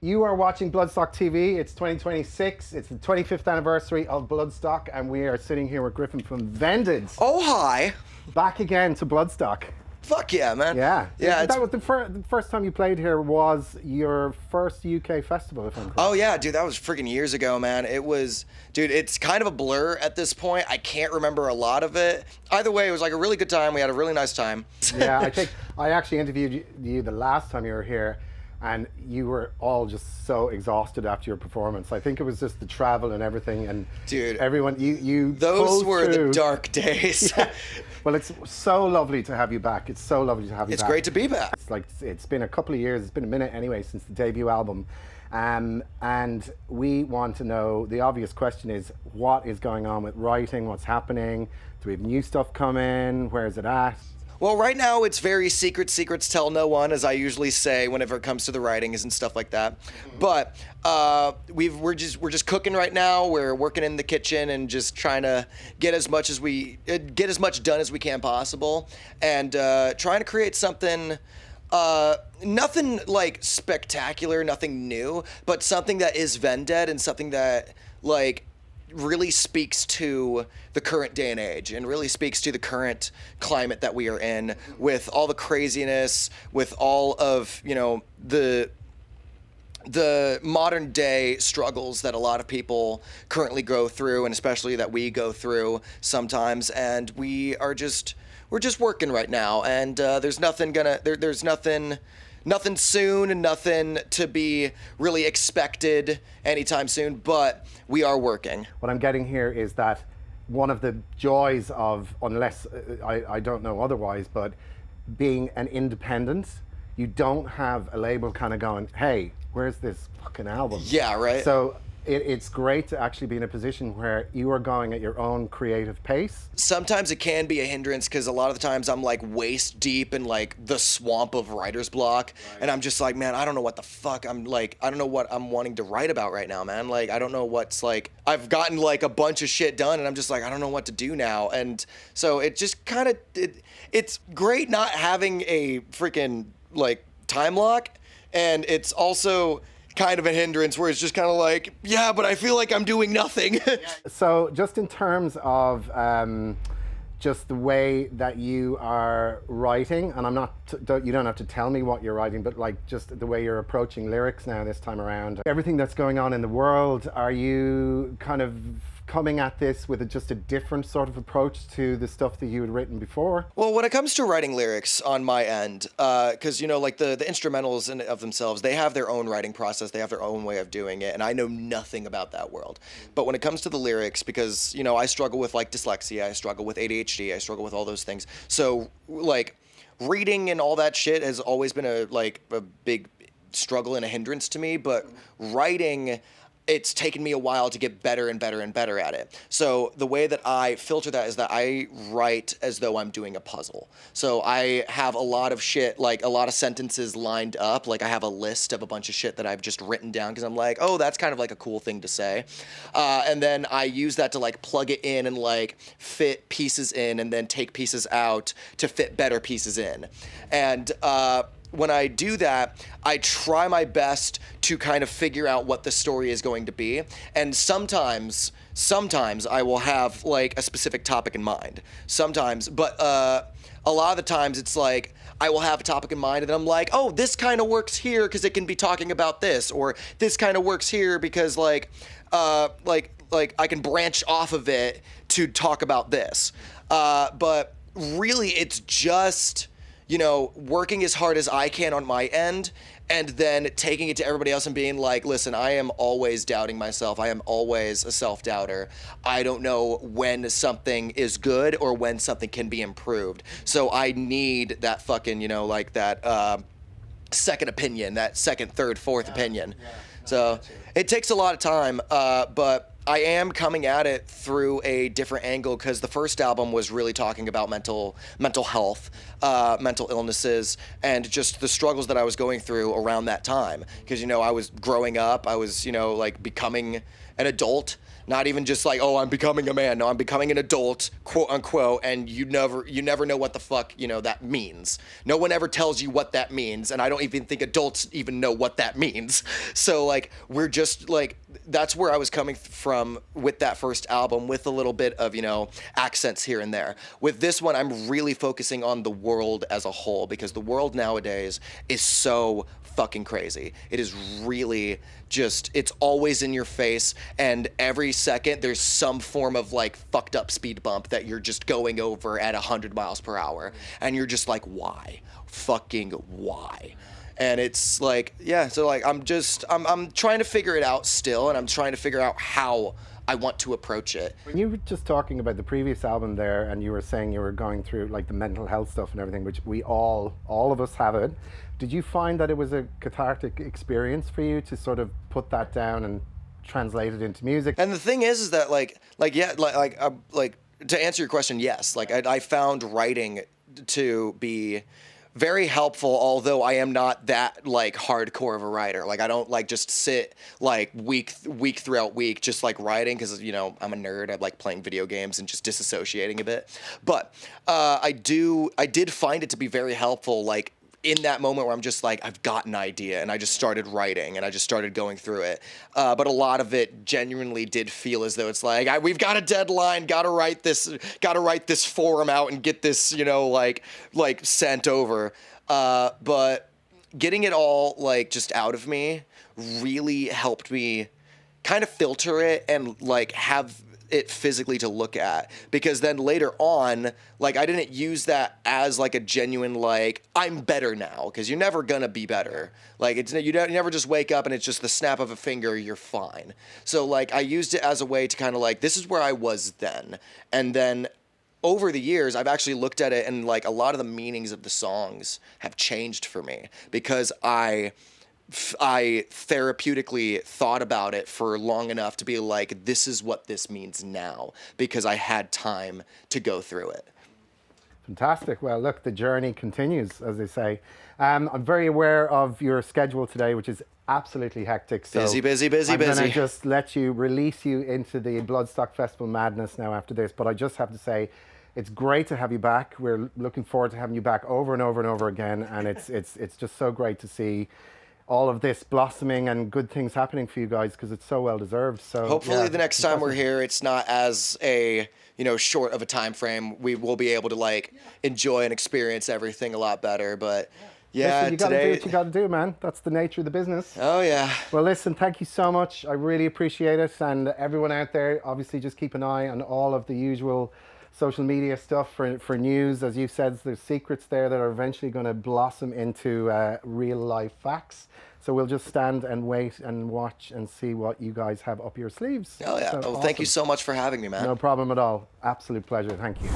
You are watching Bloodstock TV. It's 2026. It's the 25th anniversary of Bloodstock, and we are sitting here with Griffin from VENDED. Oh, hi. Back again to Bloodstock. Fuck yeah, man. Yeah. Yeah. That was the first time you played here was your first UK festival, if I'm correct. Oh, yeah, dude, that was freaking years ago, man. It was, dude, it's kind of a blur at this point. I can't remember a lot of it. Either way, it was like a really good time. We had a really nice time. Yeah, I think I actually interviewed you the last time you were here, and you were all just so exhausted after your performance. I think it was just the travel and everything, and dude, everyone, you those were through. the dark days. Yeah. Well, it's so lovely to have you back. It's so lovely to have you back. It's great to be back. It's like, it's been a couple of years, it's been a minute anyway since the debut album. And we want to know, the obvious question is, what is going on with writing? What's happening? Do we have new stuff coming? Where is it at? Well, right now it's very secrets tell no one, as I usually say whenever it comes to the writings and stuff like that. But we're just cooking right now. We're working in the kitchen and just trying to get as much done as we can possible, and trying to create something. Nothing like spectacular, nothing new, but something that is VENDED and something that like really speaks to the current day and age and really speaks to the current climate that we are in, with all the craziness, with all of, you know, the modern day struggles that a lot of people currently go through, and especially that we go through sometimes. And we're just working right now, and there's nothing soon and nothing to be really expected anytime soon, but we are working. What I'm getting here is that one of the joys of, unless I don't know otherwise, but being an independent, you don't have a label kind of going, hey, where's this fucking album? Yeah, right. So it's great to actually be in a position where you are going at your own creative pace. Sometimes it can be a hindrance, because a lot of the times I'm like waist deep in like the swamp of writer's block, right. And I'm just like, man, I don't know what the fuck I don't know what I'm wanting to write about right now, man. Like, I don't know what's like, I've gotten like a bunch of shit done, and I'm just like, I don't know what to do now. And so it just kind of, it's great not having a freaking like time lock, and it's also kind of a hindrance where it's just kind of like, yeah, but I feel like I'm doing nothing. So just in terms of just the way that you are writing, and I'm not, you don't have to tell me what you're writing, but like just the way you're approaching lyrics now this time around, everything that's going on in the world, are you kind of coming at this with just a different sort of approach to the stuff that you had written before? Well, when it comes to writing lyrics on my end, because, you know, like the instrumentals in of themselves, they have their own writing process, they have their own way of doing it, and I know nothing about that world. But when it comes to the lyrics, because, you know, I struggle with like dyslexia, I struggle with ADHD, I struggle with all those things. So like reading and all that shit has always been a big struggle and a hindrance to me, but writing, it's taken me a while to get better and better and better at it. So the way that I filter that is that I write as though I'm doing a puzzle. So I have a lot of shit, like a lot of sentences lined up. Like I have a list of a bunch of shit that I've just written down because I'm like, oh, that's kind of like a cool thing to say. And then I use that to like plug it in and like fit pieces in, and then take pieces out to fit better pieces in. And when I do that, I try my best to kind of figure out what the story is going to be. And sometimes I will have like a specific topic in mind. Sometimes, but a lot of the times it's like I will have a topic in mind, and then I'm like, oh, this kind of works here because it can be talking about this, or this kind of works here because like I can branch off of it to talk about this. But really, it's just, you know, working as hard as I can on my end, and then taking it to everybody else and being like, listen, I am always doubting myself. I am always a self-doubter. I don't know when something is good or when something can be improved. So I need that fucking, you know, like that second opinion, that second, third, fourth opinion. Yeah. So it takes a lot of time, but I am coming at it through a different angle, because the first album was really talking about mental health, mental illnesses, and just the struggles that I was going through around that time. Because, you know, I was growing up, I was, you know, like becoming an adult. Not even just like, oh, I'm becoming a man. No, I'm becoming an adult, quote unquote, and you never know what the fuck, you know, that means. No one ever tells you what that means, and I don't even think adults even know what that means. So like, we're just like, that's where I was coming from with that first album, with a little bit of, you know, accents here and there. With this one, I'm really focusing on the world as a whole, because the world nowadays is so fucking crazy. It is really just, it's always in your face, and every second there's some form of like fucked up speed bump that you're just going over at 100 miles per hour, and you're just like, why? Fucking why? And it's like, yeah, so like, I'm trying to figure it out still, and I'm trying to figure out how I want to approach it. When you were just talking about the previous album there, and you were saying you were going through like the mental health stuff and everything, which we all of us have it. Did you find that it was a cathartic experience for you to sort of put that down and translate it into music? And the thing is that like to answer your question, yes, like I found writing to be very helpful, although I am not that like hardcore of a writer. Like, I don't like just sit like week throughout week just like writing, because, you know, I'm a nerd. I like playing video games and just disassociating a bit. But I did find it to be very helpful, like in that moment where I'm just like, I've got an idea, and I just started writing, and I just started going through it. But a lot of it genuinely did feel as though it's like, we've got a deadline, gotta write this forum out and get this, you know, like sent over. But getting it all like just out of me really helped me kind of filter it and like have it physically to look at, because then later on, like, I didn't use that as like a genuine like, I'm better now, because you're never gonna be better. Like, it's you never just wake up and it's just the snap of a finger, you're fine. So like, I used it as a way to kind of like, this is where I was then. And then over the years, I've actually looked at it, and like a lot of the meanings of the songs have changed for me, because I therapeutically thought about it for long enough to be like, this is what this means now, because I had time to go through it. Fantastic. Well, look, the journey continues, as they say. I'm very aware of your schedule today, which is absolutely hectic. So busy. I'm going to just release you into the Bloodstock Festival madness now after this. But I just have to say, it's great to have you back. We're looking forward to having you back over and over and over again. And it's just so great to see all of this blossoming and good things happening for you guys, because it's so well deserved. So hopefully the next time we're here, it's not as a, you know, short of a time frame. We will be able to like enjoy and experience everything a lot better. But yeah, listen, you gotta do what you gotta do, man. That's the nature of the business. Oh yeah. Well, listen, thank you so much. I really appreciate it. And everyone out there, obviously just keep an eye on all of the usual social media stuff for news. As you said, there's secrets there that are eventually going to blossom into real life facts. So we'll just stand and wait and watch and see what you guys have up your sleeves. Oh yeah. So well, awesome. Thank you so much for having me, man. No problem at all. Absolute pleasure. Thank you.